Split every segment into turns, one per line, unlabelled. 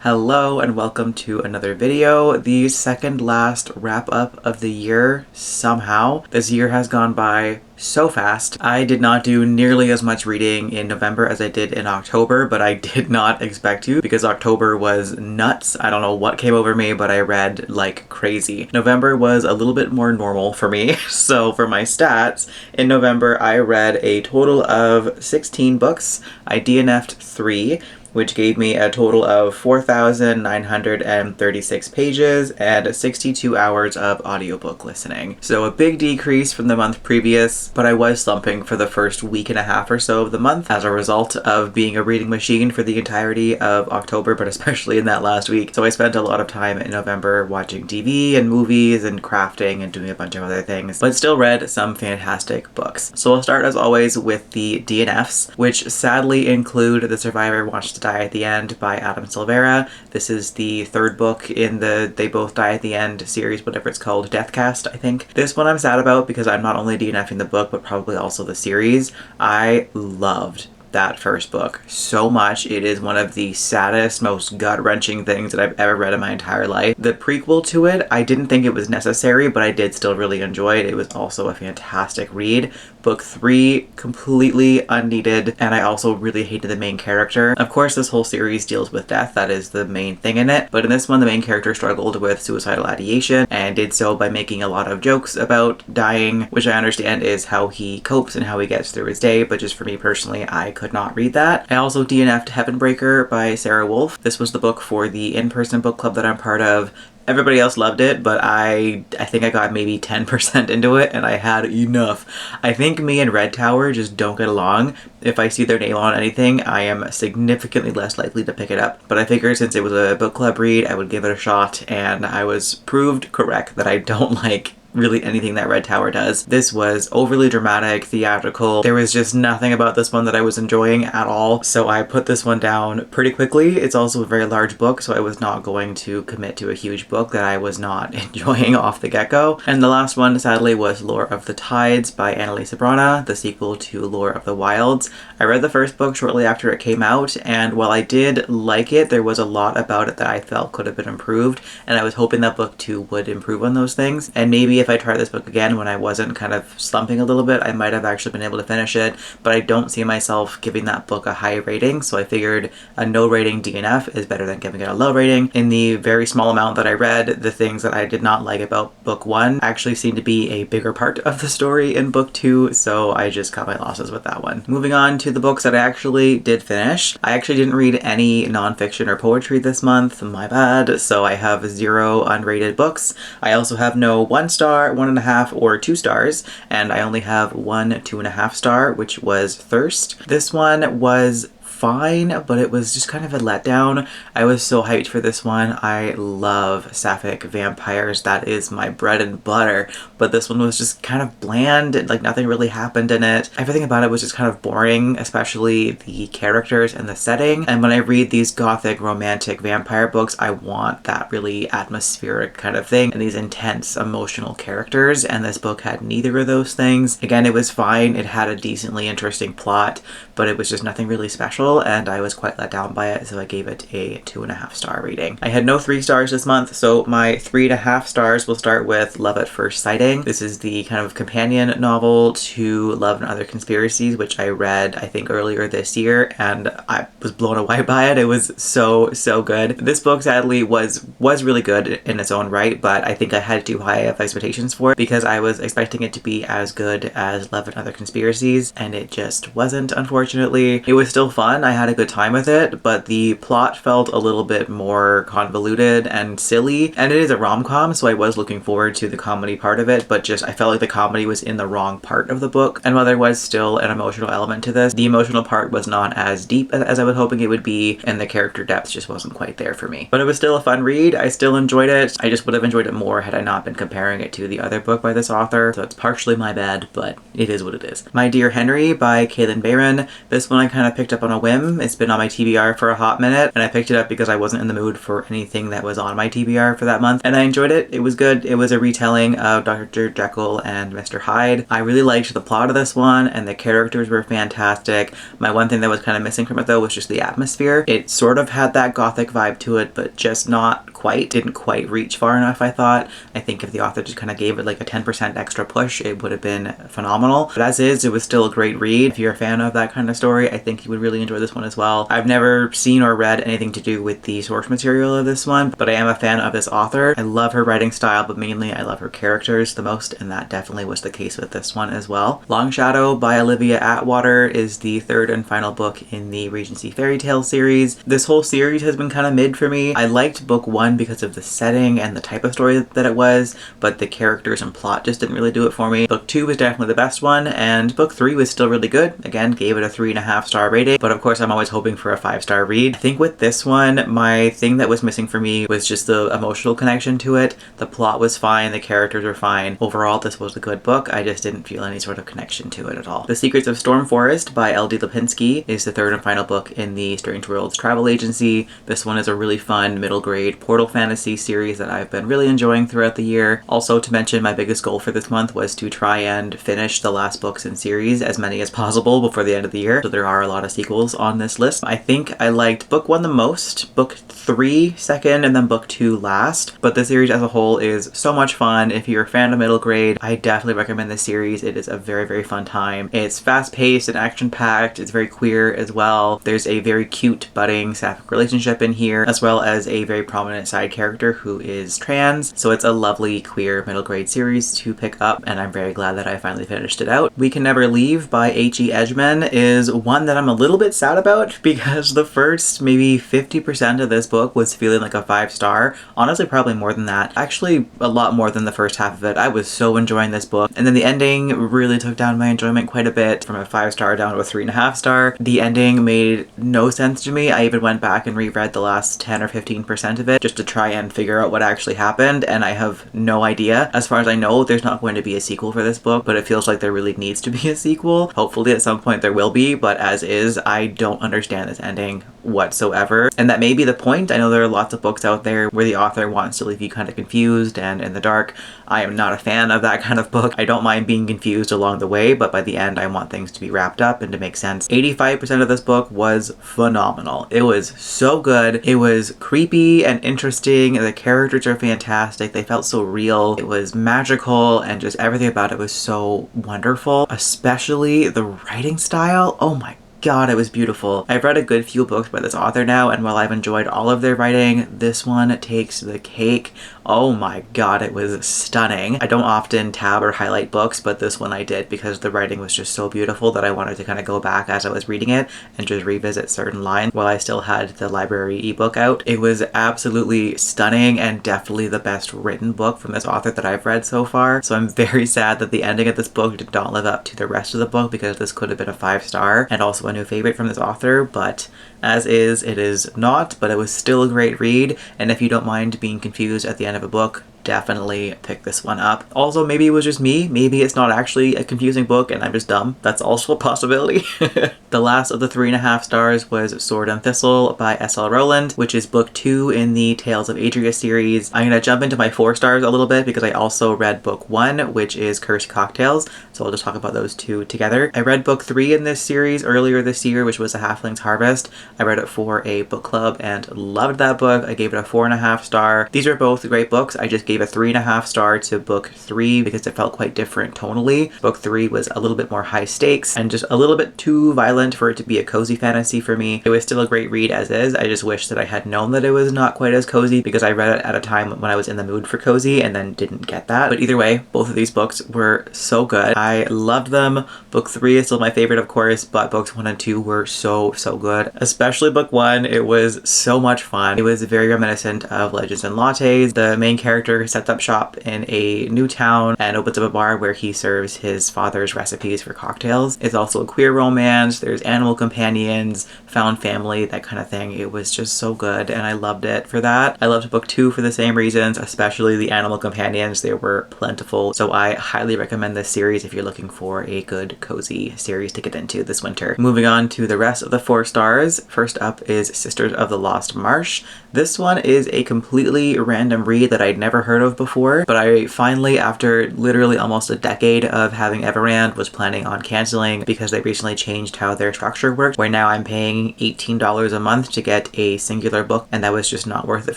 Hello and welcome to another video, the second last wrap up of the year somehow. This year has gone by so fast. I did not do nearly as much reading in November as I did in October, but I did not expect to because October was nuts. I don't know what came over me, but I read like crazy. November was a little bit more normal for me. So for my stats, in November I read a total of 16 books. I DNF'd 3. Which gave me a total of 4,936 pages and 62 hours of audiobook listening. So a big decrease from the month previous, but I was slumping for the first week and a half or so of the month as a result of being a reading machine for the entirety of October, but especially in that last week. So I spent a lot of time in November watching TV and movies and crafting and doing a bunch of other things, but still read some fantastic books. So I'll start as always with the DNFs, which sadly include The Survivor Watched Die at the End by Adam Silvera. This is the third book in the They Both Die at the End series, whatever it's called, Deathcast, I think. This one I'm sad about because I'm not only DNFing the book, but probably also the series. I loved that first book so much. It is one of the saddest, most gut-wrenching things that I've ever read in my entire life. The prequel to it, I didn't think it was necessary, but I did still really enjoy it. It was also a fantastic read. Book 3, completely unneeded, and I also really hated the main character. Of course, this whole series deals with death, that is the main thing in it, but in this one, the main character struggled with suicidal ideation and did so by making a lot of jokes about dying, which I understand is how he copes and how he gets through his day, but just for me personally, I could not read that. I also DNF'd Heavenbreaker by Sarah Wolf. This was the book for the in-person book club that I'm part of. Everybody else loved it, but I think I got maybe 10% into it and I had enough. I think me and Red Tower just don't get along. If I see their name on anything, I am significantly less likely to pick it up. But I figured since it was a book club read, I would give it a shot, and I was proved correct that I don't like really anything that Red Tower does. This was overly dramatic, theatrical. There was just nothing about this one that I was enjoying at all, so I put this one down pretty quickly. It's also a very large book, so I was not going to commit to a huge book that I was not enjoying off the get-go. And the last one, sadly, was Lore of the Tides by Analeigh Sbrana, the sequel to Lore of the Wilds. I read the first book shortly after it came out, and while I did like it, there was a lot about it that I felt could have been improved, and I was hoping that book 2 would improve on those things. And maybe if I tried this book again when I wasn't kind of slumping a little bit, I might have actually been able to finish it, but I don't see myself giving that book a high rating, so I figured a no rating DNF is better than giving it a low rating. In the very small amount that I read, the things that I did not like about book 1 actually seemed to be a bigger part of the story in book 2, so I just cut my losses with that one. Moving on to the books that I actually did finish. I actually didn't read any nonfiction or poetry this month, my bad, so I have 0 unrated books. I also have no 1-star, 1.5, or 2 stars, and I only have 1 2.5 star, which was Thirst. This one was fine, but it was just kind of a letdown. I was so hyped for this one. I love sapphic vampires. That is my bread and butter, but this one was just kind of bland. Like nothing really happened in it. Everything about it was just kind of boring, especially the characters and the setting. And when I read these gothic romantic vampire books, I want that really atmospheric kind of thing and these intense emotional characters, and this book had neither of those things. Again, it was fine. It had a decently interesting plot, but it was just nothing really special, and I was quite let down by it, so I gave it a 2.5 star rating. I had no 3 stars this month, so my 3.5 stars will start with Love at First Sighting. This is the kind of companion novel to Love and Other Conspiracies, which I read, I think, earlier this year, and I was blown away by it. It was so good. This book, sadly, was really good in its own right, but I think I had too high of expectations for it because I was expecting it to be as good as Love and Other Conspiracies, and it just wasn't, unfortunately. It was still fun. I had a good time with it, but the plot felt a little bit more convoluted and silly, and it is a rom-com, so I was looking forward to the comedy part of it, but just I felt like the comedy was in the wrong part of the book, and while there was still an emotional element to this, the emotional part was not as deep as I was hoping it would be, and the character depth just wasn't quite there for me. But it was still a fun read. I still enjoyed it. I just would have enjoyed it more had I not been comparing it to the other book by this author, so it's partially my bad, but it is what it is. My Dear Henry by Kalynn Bayron. This one I kind of picked up on a whim. whim. It's been on my TBR for a hot minute, and I picked it up because I wasn't in the mood for anything that was on my TBR for that month, and I enjoyed it. It was good. It was a retelling of Dr. Jekyll and Mr. Hyde. I really liked the plot of this one, and the characters were fantastic. My one thing that was kind of missing from it though was just the atmosphere. It sort of had that gothic vibe to it, but just not quite. Didn't quite reach far enough, I thought. I think if the author just kind of gave it like a 10% extra push, it would have been phenomenal. But as is, it was still a great read. If you're a fan of that kind of story, I think you would really enjoy this one as well. I've never seen or read anything to do with the source material of this one, but I am a fan of this author. I love her writing style, but mainly I love her characters the most, and that definitely was the case with this one as well. Longshadow by Olivia Atwater is the third and final book in the Regency Fairy Tale series. This whole series has been kind of mid for me. I liked book one because of the setting and the type of story that it was, but the characters and plot just didn't really do it for me. Book two was definitely the best one, and book three was still really good. Again, gave it a 3.5 star rating, but of course I'm always hoping for a 5-star read. I think with this one, my thing that was missing for me was just the emotional connection to it. The plot was fine, the characters were fine. Overall, this was a good book. I just didn't feel any sort of connection to it at all. The Secrets of Stormforest by L.D. Lapinski is the third and final book in the Strange Worlds Travel Agency. This one is a really fun middle grade portal fantasy series that I've been really enjoying throughout the year. Also to mention, my biggest goal for this month was to try and finish the last books in series, as many as possible before the end of the year. So there are a lot of sequels on this list. I think I liked book one the most, book three second, and then book two last. But the series as a whole is so much fun. If you're a fan of middle grade, I definitely recommend this series. It is a very, very fun time. It's fast-paced and action-packed. It's very queer as well. There's a very cute budding sapphic relationship in here, as well as a very prominent side character who is trans. So it's a lovely queer middle grade series to pick up, and I'm very glad that I finally finished it out. We Can Never Leave by H.E. Edgmon is one that I'm a little bit sad about because the first maybe 50% of this book was feeling like a 5-star. Honestly, probably more than that. Actually, a lot more than the first half of it. I was so enjoying this book. And then the ending really took down my enjoyment quite a bit, from a 5-star down to a 3.5 star. The ending made no sense to me. I even went back and reread the last 10 or 15% of it just to try and figure out what actually happened, and I have no idea. As far as I know, there's not going to be a sequel for this book, but it feels like there really needs to be a sequel. Hopefully at some point there will be, but as is, I don't understand this ending whatsoever. And that may be the point. I know there are lots of books out there where the author wants to leave you kind of confused and in the dark. I am not a fan of that kind of book. I don't mind being confused along the way, but by the end I want things to be wrapped up and to make sense. 85% of this book was phenomenal. It was so good. It was creepy and interesting. The characters are fantastic. They felt so real. It was magical, and just everything about it was so wonderful, especially the writing style. Oh my God, it was beautiful. I've read a good few books by this author now, and while I've enjoyed all of their writing, this one takes the cake. Oh my God, it was stunning. I don't often tab or highlight books, but this one I did because the writing was just so beautiful that I wanted to kind of go back as I was reading it and just revisit certain lines while I still had the library ebook out. It was absolutely stunning and definitely the best written book from this author that I've read so far. So I'm very sad that the ending of this book did not live up to the rest of the book, because this could have been a 5-star and also a new favorite from this author, but as is, it is not. But it was still a great read, and if you don't mind being confused at the end of a book, definitely pick this one up. Also, maybe it was just me. Maybe it's not actually a confusing book and I'm just dumb. That's also a possibility. The last of the 3.5 stars was Sword and Thistle by S.L. Rowland, which is book 2 in the Tales of Adria series. I'm gonna jump into my 4 stars a little bit because I also read book 1, which is Cursed Cocktails, so I'll just talk about those two together. I read book 3 in this series earlier this year, which was A Halfling's Harvest. I read it for a book club and loved that book. I gave it a 4.5 star. These are both great books. I just gave a 3.5 star to book 3 because it felt quite different tonally. Book 3 was a little bit more high stakes and just a little bit too violent for it to be a cozy fantasy for me. It was still a great read as is. I just wish that I had known that it was not quite as cozy, because I read it at a time when I was in the mood for cozy and then didn't get that. But either way, both of these books were so good. I loved them. Book 3 is still my favorite, of course, but books 1 and 2 were so good. Especially book 1, it was so much fun. It was very reminiscent of Legends and Lattes. The main character, father sets up shop in a new town and opens up a bar where he serves his father's recipes for cocktails. It's also a queer romance. There's animal companions, found family, that kind of thing. It was just so good and I loved it for that. I loved book 2 for the same reasons, especially the animal companions. They were plentiful. So I highly recommend this series if you're looking for a good cozy series to get into this winter. Moving on to the rest of the 4 stars. First up is Sisters of the Lost Marsh. This one is a completely random read that I'd never heard of before, but I finally, after literally almost a decade of having Everand, was planning on canceling because they recently changed how their structure worked, where now I'm paying $18 a month to get a singular book, and that was just not worth it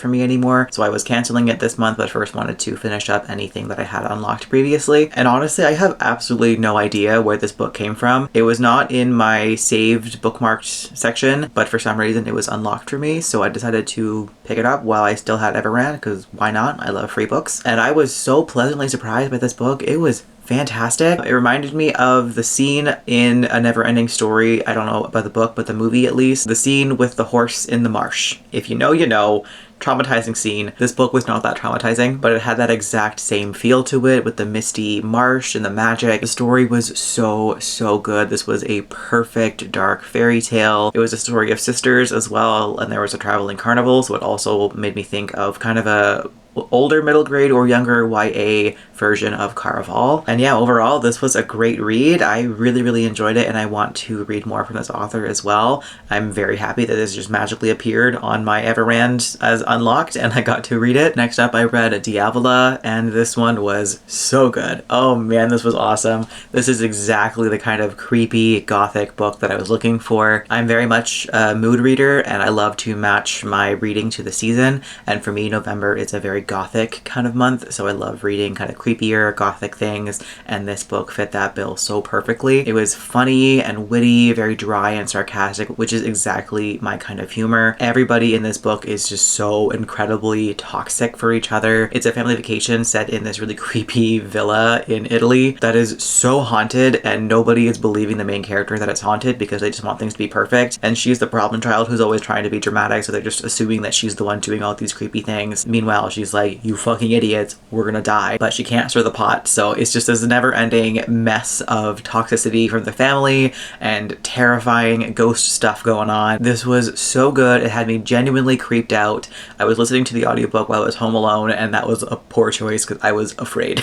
for me anymore. So I was canceling it this month, but first wanted to finish up anything that I had unlocked previously. And honestly, I have absolutely no idea where this book came from. It was not in my saved bookmarked section, but for some reason it was unlocked for me, so I decided to pick it up while I still had Everand, because why not? I love free books. And I was so pleasantly surprised by this book. It was fantastic. It reminded me of the scene in A Never-Ending Story. I don't know about the book, but the movie at least. The scene with the horse in the marsh. If you know, you know. Traumatizing scene. This book was not that traumatizing, but it had that exact same feel to it with the misty marsh and the magic. The story was so good. This was a perfect dark fairy tale. It was a story of sisters as well, and there was a traveling carnival, so it also made me think of kind of a older middle grade or younger YA version of Caraval. And yeah, overall this was a great read. I really enjoyed it and I want to read more from this author as well. I'm very happy that this just magically appeared on my Everand as unlocked and I got to read it. Next up I read Diavola and this one was so good. Oh man, this was awesome. This is exactly the kind of creepy gothic book that I was looking for. I'm very much a mood reader and I love to match my reading to the season, and for me November is a very gothic kind of month, so I love reading kind of creepier gothic things, and this book fit that bill so perfectly. It was funny and witty, very dry and sarcastic, which is exactly my kind of humor. Everybody in this book is just so incredibly toxic for each other. It's a family vacation set in this really creepy villa in Italy that is so haunted, and nobody is believing the main character that it's haunted because they just want things to be perfect, and she's the problem child who's always trying to be dramatic, so they're just assuming that she's the one doing all these creepy things. Meanwhile, she's like, you fucking idiots, we're gonna die. But she can't stir the pot, so it's just this never-ending mess of toxicity from the family and terrifying ghost stuff going on. This was so good. It had me genuinely creeped out. I was listening to the audiobook while I was home alone, and that was a poor choice because I was afraid.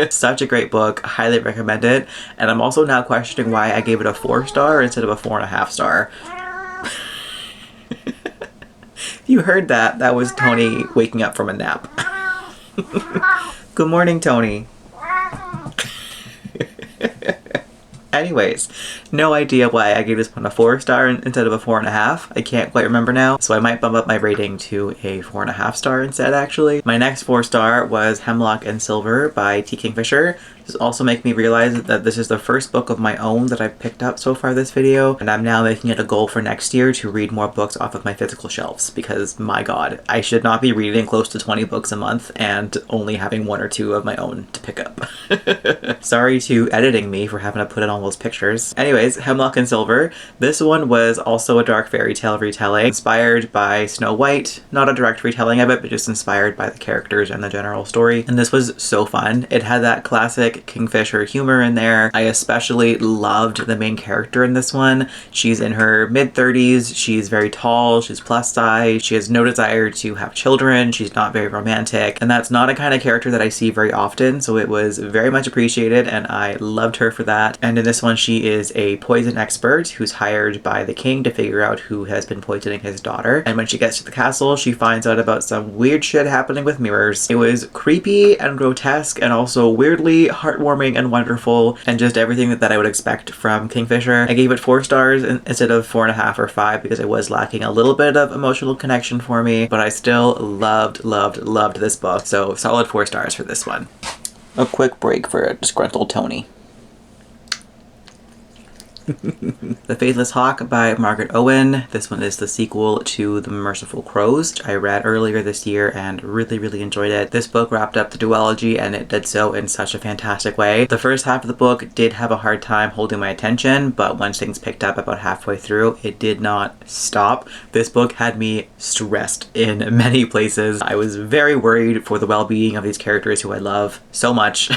Such a great book. Highly recommend it. And I'm also now questioning why I gave it a 4-star instead of a 4.5-star. If you heard that, that was Tony waking up from a nap. Good morning, Tony. Anyways, no idea why I gave this one a 4-star instead of a 4.5. I can't quite remember now, so I might bump up my rating to a 4.5-star instead, actually. My next 4-star was Hemlock and Silver by T. Kingfisher. This also makes me realize that this is the first book of my own that I've picked up so far this video, and I'm now making it a goal for next year to read more books off of my physical shelves, because my god, I should not be reading close to 20 books a month and only having 1 or 2 of my own to pick up. Sorry to editing me for having to put in all those pictures. Anyways, Hemlock and Silver. This one was also a dark fairy tale retelling, inspired by Snow White. Not a direct retelling of it, but just inspired by the characters and the general story. And this was so fun. It had that classic Kingfisher humor in there. I especially loved the main character in this one. She's in her mid-30s. She's very tall. She's plus size. She has no desire to have children. She's not very romantic. And that's not a kind of character that I see very often, so it was very much appreciated and I loved her for that. And in this one, she is a poison expert who's hired by the king to figure out who has been poisoning his daughter. And when she gets to the castle, she finds out about some weird shit happening with mirrors. It was creepy and grotesque and also weirdly heartwarming and wonderful, and just everything that I would expect from Kingfisher. I gave it 4 stars instead of 4.5 or 5 because it was lacking a little bit of emotional connection for me, but I still loved this book. So solid 4 stars for this one. A quick break for a disgruntled Tony. The Faithless Hawk by Margaret Owen. This one is the sequel to The Merciful Crows, which I read earlier this year and really enjoyed it. This book wrapped up the duology and it did so in such a fantastic way. The first half of the book did have a hard time holding my attention, but once things picked up about halfway through, it did not stop. This book had me stressed in many places. I was very worried for the well-being of these characters who I love so much.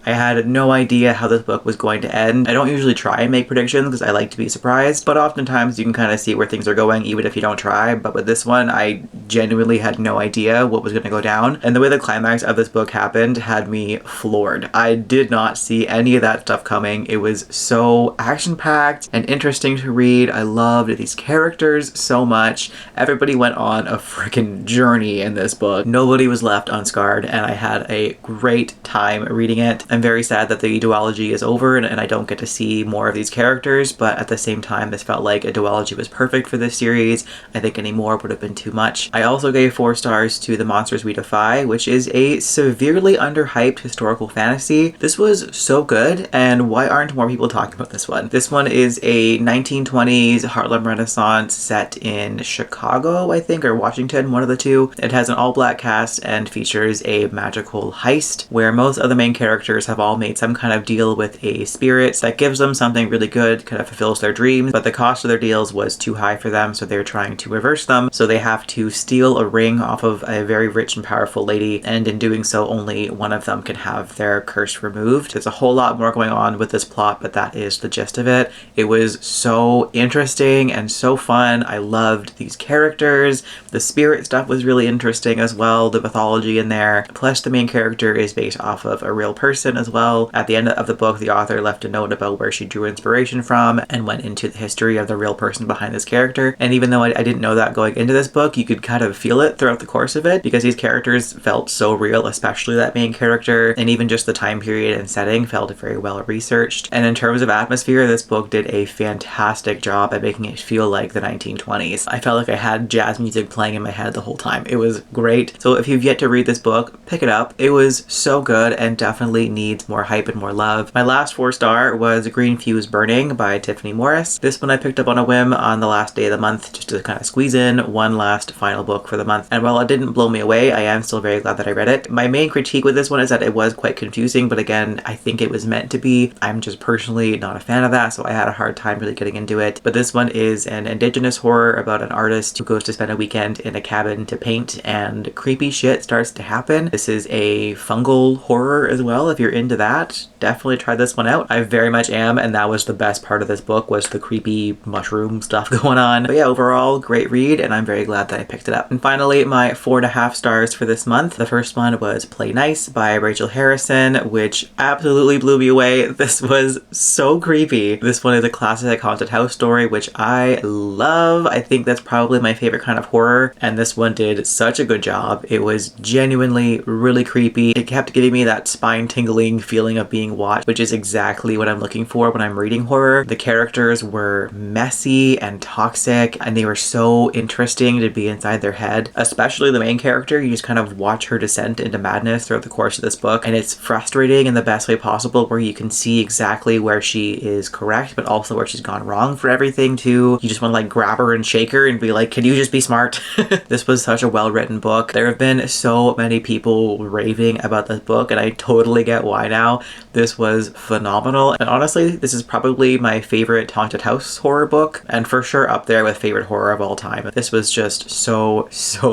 I had no idea how this book was going to end. I don't usually try and make predictions because I like to be surprised, but oftentimes you can kind of see where things are going even if you don't try. But with this one, I genuinely had no idea what was going to go down, and the way the climax of this book happened had me floored. I did not see any of that stuff coming. It was so action-packed and interesting to read. I loved these characters so much. Everybody went on a freaking journey in this book. Nobody was left unscarred, and I had a great time reading it. I'm very sad that the duology is over and I don't get to see more of these characters, but at the same time, this felt like a duology was perfect for this series. I think any more would have been too much. I also gave 4 stars to The Monsters We Defy, which is a severely underhyped historical fantasy. This was so good, and why aren't more people talking about this one? This one is a 1920s Harlem Renaissance set in Chicago, I think, or Washington, one of the two. It has an all-black cast and features a magical heist where most of the main characters have all made some kind of deal with a spirit that gives them something really good, kind of fulfills their dreams, but the cost of their deals was too high for them, so they're trying to reverse them. So they have to steal a ring off of a very rich and powerful lady, and in doing so, only one of them can have their curse removed. There's a whole lot more going on with this plot, but that is the gist of it. It was so interesting and so fun. I loved these characters. The spirit stuff was really interesting as well, the mythology in there. Plus, the main character is based off of a real person as well. At the end of the book, the author left a note about where she drew inspiration from and went into the history of the real person behind this character. And even though I didn't know that going into this book, you could kind of feel it throughout the course of it because these characters felt so real, especially that main character, and even just the time period and setting felt very well researched. And in terms of atmosphere, this book did a fantastic job at making it feel like the 1920s. I felt like I had jazz music playing in my head the whole time. It was great. So if you've yet to read this book, pick it up. It was so good and definitely needs more hype and more love. My last 4-star was Green Fuse Burning by Tiffany Morris. This one I picked up on a whim on the last day of the month just to kind of squeeze in one last final book for the month. And while it didn't blow me away, I am still very glad that I read it. My main critique with this one is that it was quite confusing, but again, I think it was meant to be. I'm just personally not a fan of that, so I had a hard time really getting into it. But this one is an indigenous horror about an artist who goes to spend a weekend in a cabin to paint, and creepy shit starts to happen. This is a fungal horror as well. If you're into that, definitely try this one out. I very much am, and that was the best part of this book, was the creepy mushroom stuff going on. But yeah, overall, great read, and I'm very glad that I picked it up. And finally, my 4.5 stars for this month. The first one was Play Nice by Rachel Harrison, which absolutely blew me away. This was so creepy. This one is a classic haunted house story, which I love. I think that's probably my favorite kind of horror, and this one did such a good job. It was genuinely really creepy. It kept giving me that spine-tingling feeling of being watched, which is exactly what I'm looking for when I'm reading horror. The characters were messy and toxic, and they were so interesting to be inside their head, especially the main character. You just kind of watch her descent into madness throughout the course of this book, and it's frustrating in the best way possible, where you can see exactly where she is correct, but also where she's gone wrong for everything too. You just want to like grab her and shake her and be like, can you just be smart? This was such a well-written book. There have been so many people raving about this book, and I totally get why now. This was phenomenal, and honestly, this is probably my favorite haunted house horror book, and for sure up there with favorite horror of all time. This was just so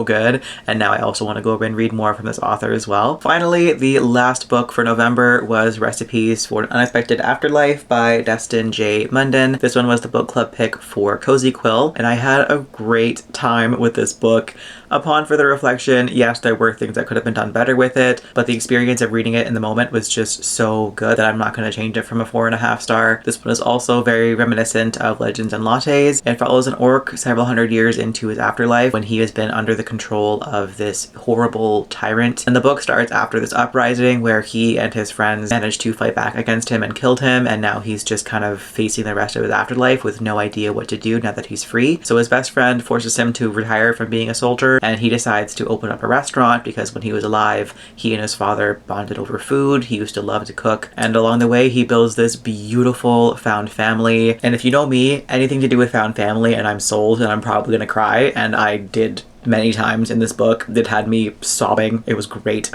good, and now I also want to go over and read more from this author as well. Finally, the last book for November was Recipes for an Unexpected Afterlife by Destin J. Munden. This one was the book club pick for Cozy Quill, and I had a great time with this book. Upon further reflection, yes, there were things that could have been done better with it, but the experience of reading it in the moment was just so good that I'm not going to change it from a 4.5 star. This one is also very reminiscent of Legends and Lattes. It follows an orc several hundred years into his afterlife when he has been under the control of this horrible tyrant. And the book starts after this uprising where he and his friends managed to fight back against him and killed him, and now he's just kind of facing the rest of his afterlife with no idea what to do now that he's free. So his best friend forces him to retire from being a soldier, and he decides to open up a restaurant because when he was alive, he and his father bonded over food. He used to love to cook, and along the way he builds this beautiful foundation found family. And if you know me, anything to do with found family and I'm sold and I'm probably gonna cry, and I did many times in this book that had me sobbing. It was great.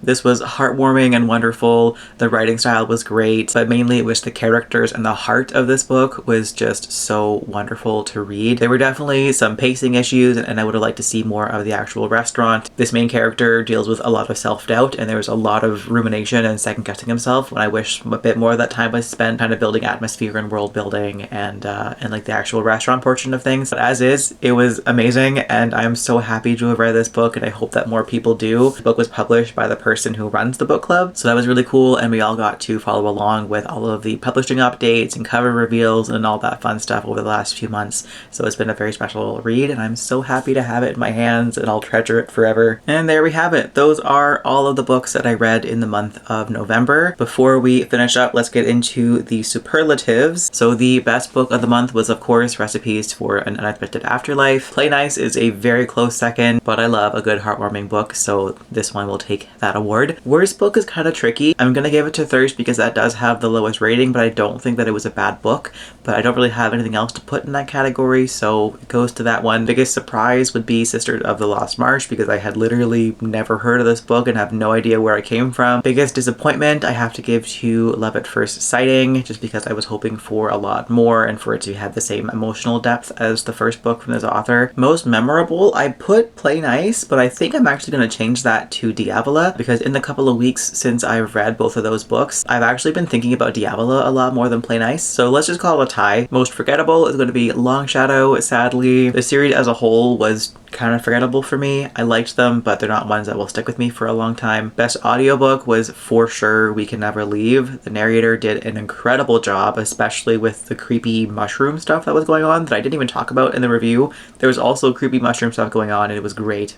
This was heartwarming and wonderful. The writing style was great, but mainly it was the characters, and the heart of this book was just so wonderful to read. There were definitely some pacing issues, and I would have liked to see more of the actual restaurant. This main character deals with a lot of self-doubt, and there was a lot of rumination and second-guessing himself, when I wish a bit more of that time was spent kind of building atmosphere and world building and like the actual restaurant portion of things. But as is, it was amazing, and I'm so happy to have read this book, and I hope that more people do. The book was published by the person who runs the book club, so that was really cool, and we all got to follow along with all of the publishing updates and cover reveals and all that fun stuff over the last few months. So it's been a very special read, and I'm so happy to have it in my hands, and I'll treasure it forever. And there we have it. Those are all of the books that I read in the month of November. Before we finish up, let's get into the superlatives. So the best book of the month was, of course, Recipes for an Unexpected Afterlife. Play Nice is a very close second, but I love a good heartwarming book, so this one will take that award. Worst book is kind of tricky. I'm gonna give it to Thirst because that does have the lowest rating, but I don't think that it was a bad book, but I don't really have anything else to put in that category, so it goes to that one. Biggest surprise would be Sisters of the Lost Marsh, because I had literally never heard of this book and have no idea where it came from. Biggest disappointment I have to give to Love at First Sighting, just because I was hoping for a lot more and for it to have the same emotional depth as the first book from this author. Most memorable, I put Play Nice, but I think I'm actually going to change that to Diavola, because in the couple of weeks since I've read both of those books, I've actually been thinking about Diavola a lot more than Play Nice, so let's just call it a tie. Most forgettable is going to be Longshadow, sadly. The series as a whole was kind of forgettable for me. I liked them, but they're not ones that will stick with me for a long time. Best audiobook was for sure We Can Never Leave. The narrator did an incredible job, especially with the creepy mushroom stuff that was going on that I didn't even talk about in the review. There was also creepy mushroom stuff going on, and it was great.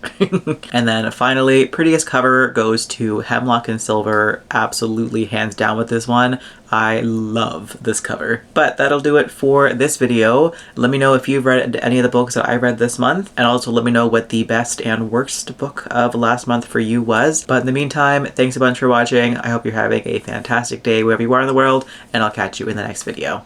And then finally, prettiest cover goes to Hemlock and Silver. Absolutely hands down with this one. I love this cover. But that'll do it for this video. Let me know if you've read any of the books that I read this month, and also let me know what the best and worst book of last month for you was. But in the meantime, thanks a bunch for watching. I hope you're having a fantastic day wherever you are in the world, and I'll catch you in the next video.